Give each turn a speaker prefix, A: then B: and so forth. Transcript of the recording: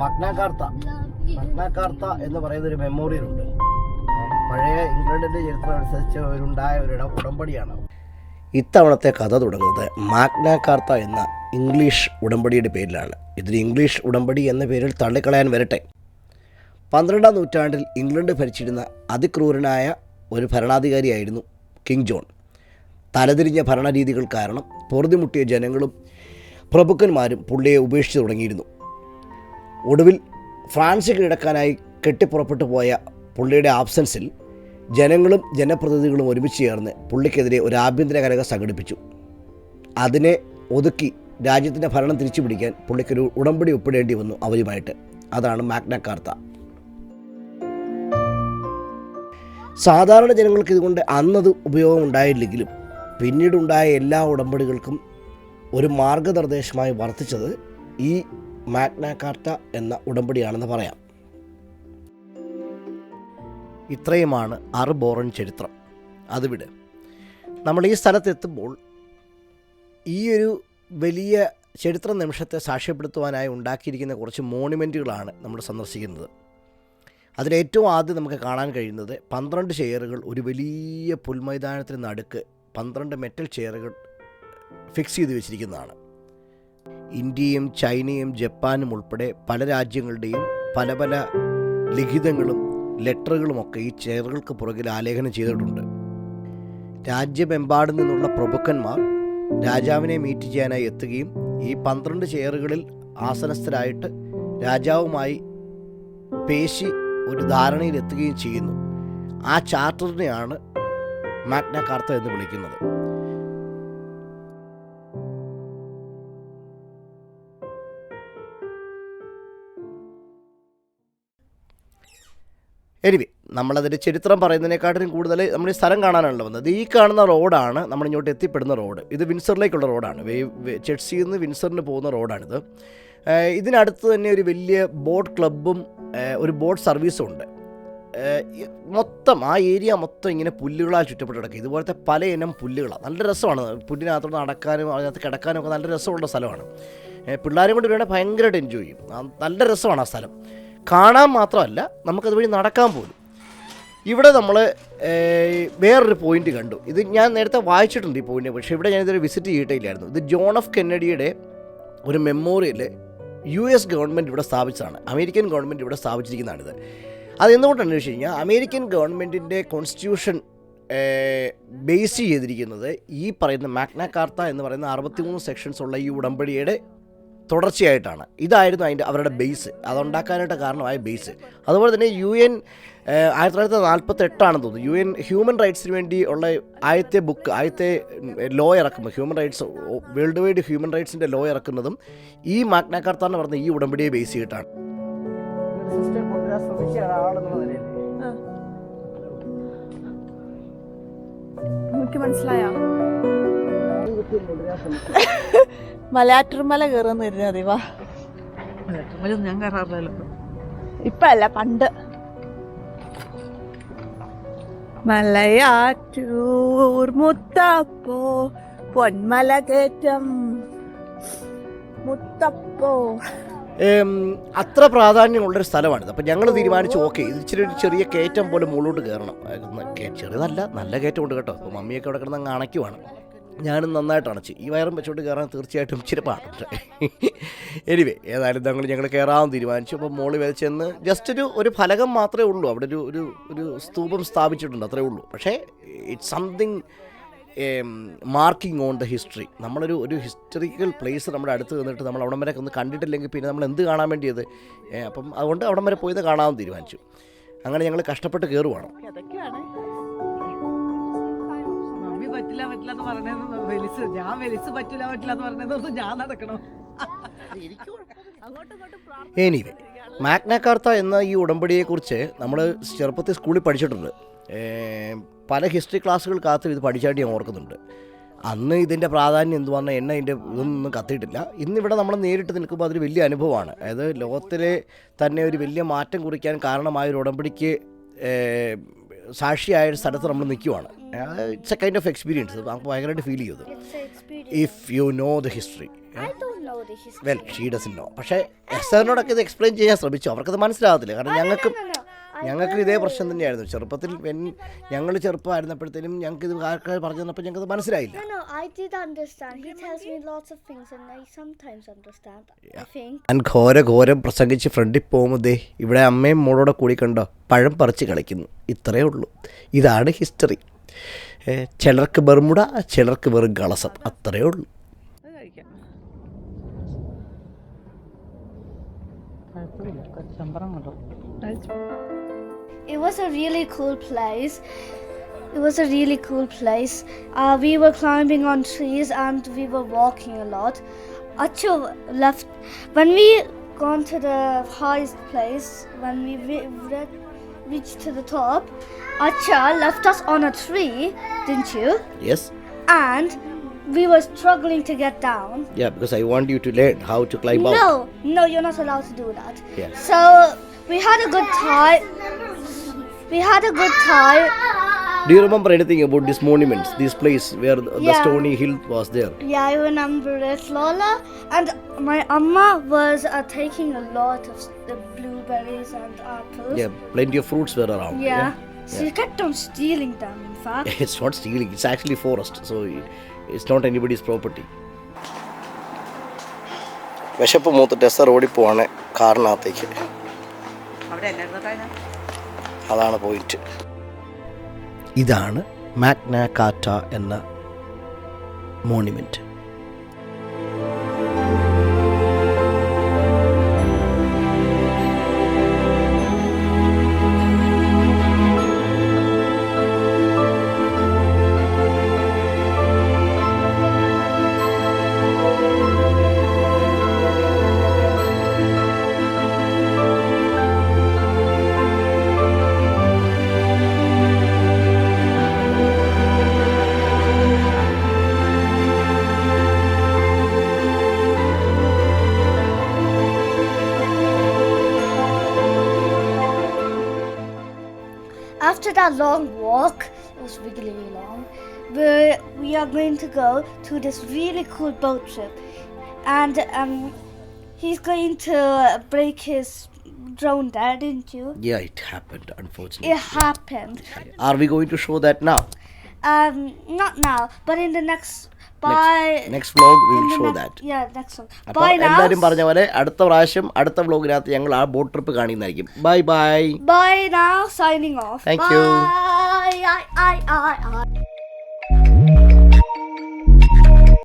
A: Magna കാർത്ത എന്ന് പറയുന്ന ഒരു മെമ്മോറിയൽ ഉണ്ട്. പഴയ ഇംഗ്ലണ്ടിൻ്റെ ചരിത്രം അനുസരിച്ച് ഉണ്ടായ ഒരു ഉടമ്പടിയാണ്. ഇത്തവണത്തെ കഥ തുടങ്ങുന്നത് മാഗ്ന കാർത്ത എന്ന ഇംഗ്ലീഷ് ഉടമ്പടിയുടെ പേരിലാണ്. ഇതിന് ഇംഗ്ലീഷ് ഉടമ്പടി എന്ന പേരിൽ തള്ളിക്കളയാൻ വരട്ടെ. 12-ാം നൂറ്റാണ്ടിൽ ഇംഗ്ലണ്ട് ഭരിച്ചിരുന്ന അതിക്രൂരനായ ഒരു ഭരണാധികാരിയായിരുന്നു കിങ് ജോൺ. തലതിരിഞ്ഞ ഭരണരീതികൾ കാരണം പൊറുതിമുട്ടിയ ജനങ്ങളും പ്രഭുക്കന്മാരും പുള്ളിയെ ഉപേക്ഷിച്ച് തുടങ്ങിയിരുന്നു. ഒടുവിൽ ഫ്രാൻസ് കീഴടക്കാനായി കെട്ടിപ്പുറപ്പെട്ടു പോയ പുള്ളിയുടെ ആബ്സൻസിൽ ജനങ്ങളും ജനപ്രതിനിധികളും ഒരുമിച്ച് ചേർന്ന് പുള്ളിക്കെതിരെ ഒരു ആഭ്യന്തര കലഹം സംഘടിപ്പിച്ചു. അതിനെ ഒതുക്കി രാജ്യത്തിൻ്റെ ഭരണം തിരിച്ചു പിടിക്കാൻ പുള്ളിക്കൊരു ഉടമ്പടി ഒപ്പിടേണ്ടി വന്നു അവരുമായിട്ട്. അതാണ് മാഗ്ന കാർത്ത. സാധാരണ ജനങ്ങൾക്ക് ഇതുകൊണ്ട് അന്നത് ഉപയോഗം ഉണ്ടായില്ലെങ്കിലും പിന്നീടുണ്ടായ എല്ലാ ഉടമ്പടികൾക്കും ഒരു മാർഗനിർദ്ദേശമായി വർത്തിച്ചത് ഈ മാഗ്ന കാർത്ത എന്ന ഉടമ്പടിയാണെന്ന് പറയാം. ഇത്രയുമാണ് അർബോറൻ ചരിത്രം. അതുവിടെ നമ്മൾ ഈ സ്ഥലത്തെത്തുമ്പോൾ ഈ ഒരു വലിയ ചരിത്ര നിമിഷത്തെ സാക്ഷ്യപ്പെടുത്തുവാനായി ഉണ്ടാക്കിയിരിക്കുന്ന കുറച്ച് മോണുമെൻറ്റുകളാണ് നമ്മൾ സന്ദർശിക്കുന്നത്. അതിലേറ്റവും ആദ്യം നമുക്ക് കാണാൻ കഴിയുന്നത് 12 ചെയറുകൾ ഒരു വലിയ പുൽമൈതാനത്തിന് നടുക്ക് 12 മെറ്റൽ ചെയറുകൾ ഫിക്സ് ചെയ്ത് വെച്ചിരിക്കുന്നതാണ്. ഇന്ത്യയും ചൈനയും ജപ്പാനും ഉൾപ്പെടെ പല രാജ്യങ്ങളുടെയും പല പല ലിഖിതങ്ങളും ലെറ്ററുകളുമൊക്കെ ഈ ചെയറുകൾക്ക് പുറകിൽ ആലേഖനം ചെയ്തിട്ടുണ്ട്. രാജ്യമെമ്പാടും നിന്നുള്ള പ്രഭുക്കന്മാർ രാജാവിനെ മീറ്റ് ചെയ്യാനായി എത്തുകയും ഈ 12 ചെയറുകളിൽ ആസനസ്ഥരായിട്ട് രാജാവുമായി പേശി ഒരു ധാരണയിലെത്തുകയും ചെയ്യുന്നു. ആ ചാർട്ടറിനെയാണ് മാഗ്ന കാർത്ത എന്ന് വിളിക്കുന്നത്. എനിവേ, നമ്മളതിൻ്റെ ചരിത്രം പറയുന്നതിനെക്കാട്ടിലും കൂടുതൽ നമ്മൾ ഈ സ്ഥലം കാണാനാണല്ലോ വന്നത്. ഈ കാണുന്ന റോഡാണ് നമ്മളിങ്ങോട്ട് എത്തിപ്പെടുന്ന റോഡ്. ഇത് വിൻസറിലേക്കുള്ള റോഡാണ്. ചെഡ്സിയിൽ നിന്ന് വിൻസറിന് പോകുന്ന റോഡാണിത്. ഇതിനടുത്ത് തന്നെ ഒരു വലിയ ബോട്ട് ക്ലബ്ബും ഒരു ബോട്ട് സർവീസും ഉണ്ട്. മൊത്തം ആ ഏരിയ മൊത്തം ഇങ്ങനെ പുല്ലുകളാൽ ചുറ്റപ്പെട്ട് കിടക്കുക. ഇതുപോലത്തെ പല ഇനം പുല്ലുകളാണ്. നല്ല രസമാണ്. പുല്ലിനകത്തോട് നടക്കാനും അതിനകത്ത് കിടക്കാനും ഒക്കെ നല്ല രസമുള്ള സ്ഥലമാണ്. പിള്ളേരും കൊണ്ട് വേണമെങ്കിൽ ഭയങ്കരമായിട്ട് എൻജോയ് ചെയ്യും. നല്ല രസമാണ് ആ സ്ഥലം. കാണാൻ മാത്രമല്ല, നമുക്കതുവഴി നടക്കാൻ പോലും. ഇവിടെ നമ്മൾ വേറൊരു പോയിൻ്റ് കണ്ടു. ഇത് ഞാൻ നേരത്തെ വായിച്ചിട്ടുണ്ട് ഈ പോയിൻ്റ്, പക്ഷേ ഇവിടെ ഞാനിതൊരു വിസിറ്റ് ചെയ്തിട്ടില്ലായിരുന്നു. ഇത് ജോൺ എഫ് കെന്നഡിയുടെ ഒരു മെമ്മോറിയൽ US ഗവൺമെൻറ് ഇവിടെ സ്ഥാപിച്ചതാണ്. അമേരിക്കൻ ഗവൺമെൻറ് ഇവിടെ സ്ഥാപിച്ചിരിക്കുന്നതാണിത്. അതെന്തുകൊണ്ടാണെന്ന് വെച്ച് കഴിഞ്ഞാൽ അമേരിക്കൻ ഗവൺമെൻറ്റിൻ്റെ കോൺസ്റ്റിറ്റ്യൂഷൻ ബേസ് ചെയ്തിരിക്കുന്നത് ഈ പറയുന്ന മാഗ്ന കാർത്ത എന്ന് പറയുന്ന 63 സെക്ഷൻസ് ഉള്ള ഈ ഉടമ്പടിയുടെ തുടർച്ചയായിട്ടാണ്. ഇതായിരുന്നു അവരുടെ ബേസ്, അതുണ്ടാക്കാനായിട്ട് കാരണമായ ബേസ്. അതുപോലെ തന്നെ UN 1948 തോന്നുന്നു UN ഹ്യൂമൻ റൈറ്റ്സിന് വേണ്ടി ഉള്ള ആദ്യത്തെ ലോ ഇറക്കുമ്പോൾ human rights world wide human റൈറ്റ്സിൻ്റെ ലോ ഇറക്കുന്നതും ഈ മാഗ്ന കാർത്ത എന്ന് പറഞ്ഞ ഈ ഉടമ്പടിയെ ബേസ് ചെയ്തിട്ടാണ്.
B: മനസ്സിലായോ? മലയാറ്റൂർമല കയറുന്ന മതി. വാ, ഞാൻ കയറാറില്ലല്ലോ ഇപ്പൊ അല്ല, പണ്ട്. മലയാറ്റൂർ മുത്തപ്പോ പൊന്മല കയറ്റം മുത്തപ്പോ
A: അത്ര പ്രാധാന്യമുള്ളൊരു സ്ഥലമാണിത്. അപ്പം ഞങ്ങൾ തീരുമാനിച്ചു, ഓക്കെ, ഇത് ഇച്ചിരി ഒരു ചെറിയ കയറ്റം പോലെ മുകളിലോട്ട് കയറണം. ചെറിയതല്ല, നല്ല കയറ്റം ഉണ്ട് കേട്ടോ. അപ്പോൾ മമ്മിയൊക്കെ അവിടെ കിടന്ന് അങ്ങ് അണയ്ക്കുവാണ്. ഞാനും നന്നായിട്ട് അണച്ച്. ഈ വയറും വെച്ചോട്ട് കയറാൻ തീർച്ചയായിട്ടും ഇച്ചിരി പാടുണ്ട്. എനിവേ, ഏതായാലും ഞങ്ങൾ കയറാൻ തീരുമാനിച്ചു. അപ്പോൾ മോളി ചെന്ന് ജസ്റ്റ് ഒരു ഫലകം മാത്രമേ ഉള്ളൂ. അവിടെ ഒരു സ്തൂപം സ്ഥാപിച്ചിട്ടുണ്ട്, അത്രേ ഉള്ളൂ. പക്ഷേ it's something marking on the history. നമ്മളൊരു ഹിസ്റ്ററിക്കൽ പ്ലേസ് നമ്മുടെ അടുത്ത് നിന്നിട്ട് നമ്മൾ അവിടം വരെ ഒന്ന് കണ്ടിട്ടില്ലെങ്കിൽ പിന്നെ നമ്മൾ എന്ത് കാണാൻ വേണ്ടിയത്? അപ്പം അതുകൊണ്ട് അവിടം വരെ പോയത് കാണാമെന്ന് തീരുമാനിച്ചു. അങ്ങനെ ഞങ്ങൾ കഷ്ടപ്പെട്ട് കയറുവാണ്. എനിവേ, മാഗ്ന കാർത്ത എന്ന ഈ ഉടമ്പടിയെക്കുറിച്ച് നമ്മൾ ചെറുപ്പത്തിൽ സ്കൂളിൽ പഠിച്ചിട്ടുണ്ട്. പല ഹിസ്റ്ററി ക്ലാസ്സുകൾക്കകത്തും ഇത് പഠിച്ചായിട്ട് ഞാൻ ഓർക്കുന്നുണ്ട്. അന്ന് ഇതിൻ്റെ പ്രാധാന്യം എന്ത് പറഞ്ഞാൽ എന്നെ ഇതിൻ്റെ ഇതൊന്നും കത്തിയിട്ടില്ല. ഇന്നിവിടെ നമ്മൾ നേരിട്ട് നിൽക്കുമ്പോൾ അതൊരു വലിയ അനുഭവമാണ്. അതായത് ലോകത്തിലെ തന്നെ ഒരു വലിയ മാറ്റം കുറിക്കാൻ കാരണമായ ഒരു ഉടമ്പടിക്ക് സാക്ഷിയായ ഒരു സ്ഥലത്ത് നമ്മൾ നിൽക്കുവാണ്. It's A kind of experience. നമുക്ക് ഭയങ്കരമായിട്ട് ഫീൽ ചെയ്തത്. If you know the history.
C: know the history.
A: Well she doesn't know. പക്ഷേ എസ്തറിനോടൊക്കെ ഇത് എക്സ്പ്ലെയിൻ ചെയ്യാൻ ശ്രമിച്ചു. അവർക്കത് മനസ്സിലാകത്തില്ല. കാരണം ഞങ്ങൾക്ക് ഇതേ പ്രശ്നം തന്നെയായിരുന്നു. ചെറുപ്പത്തിൽ ഞങ്ങൾ ചെറുപ്പമായിരുന്നപ്പോഴത്തേനും ഞങ്ങൾക്ക് ഇത് ആൾക്കാർ പറഞ്ഞു തന്നപ്പോൾ ഞങ്ങൾക്ക് മനസ്സിലായില്ല.
C: No, I did understand. He tells me lots of things and I sometimes understand. I think.
A: ഞാൻ ഘോരം പ്രസംഗിച്ച് ഫ്രണ്ടിൽ പോകുമ്പോൾ ദേ ഇവിടെ അമ്മയും മോളോടെ കൂടി കണ്ടോ പഴം പറിച്ച് കളിക്കുന്നു. ഇത്രയേ ഉള്ളൂ. ഇതാണ് ഹിസ്റ്ററി. ചിലർക്ക് ബർമുട, ചിലർക്ക് വെറും കളസം. അത്രയേ ഉള്ളൂ.
C: It was a really cool place. We were climbing on trees and we were walking a lot. Achu left when we gone to the highest place. When we reached to the top, Acha left us on a tree, didn't you?
A: Yes.
C: And we were struggling to get down.
A: Yeah, because I want you to learn how to climb out.
C: No, you're not allowed to do that.
A: Yeah.
C: So we had a good time.
A: Do you remember anything about these monuments, this place where the stony hill was there?
C: Yeah, I remember it, Lola. And my amma was taking a lot of the blueberries and apples.
A: Yeah, plenty of fruits were around.
C: Yeah. She kept on stealing them, in fact.
A: It's not stealing, it's actually forest, so it's not anybody's property. വിശപ്പ് മൂത്തിട്ട് എസ്സർ ഓടിപ്പോവാണ് കാറിനകത്തേക്ക്. അതാണ് point. ഇതാണ് Magna Carta എന്ന monument.
C: After that long walk, it was really long, we are going to go to this really cool boat trip. And he's going to break his drone there, didn't you?
A: Yeah, it happened, unfortunately.
C: It happened.
A: Are we going to show that now?
C: Not now, but in the next
A: next vlog we will show that.
C: Yeah, next one.
A: അപ്പോൾ എല്ലാവരും പറഞ്ഞ പോലെ അടുത്ത പ്രാവശ്യം അടുത്ത വ്ലോഗിനകത്ത് ഞങ്ങൾ ആ ബോട്ട് ട്രിപ്പ് കാണിക്കുന്നതായിരിക്കും. Bye now,
C: signing off.
A: Thank you.
C: Bye.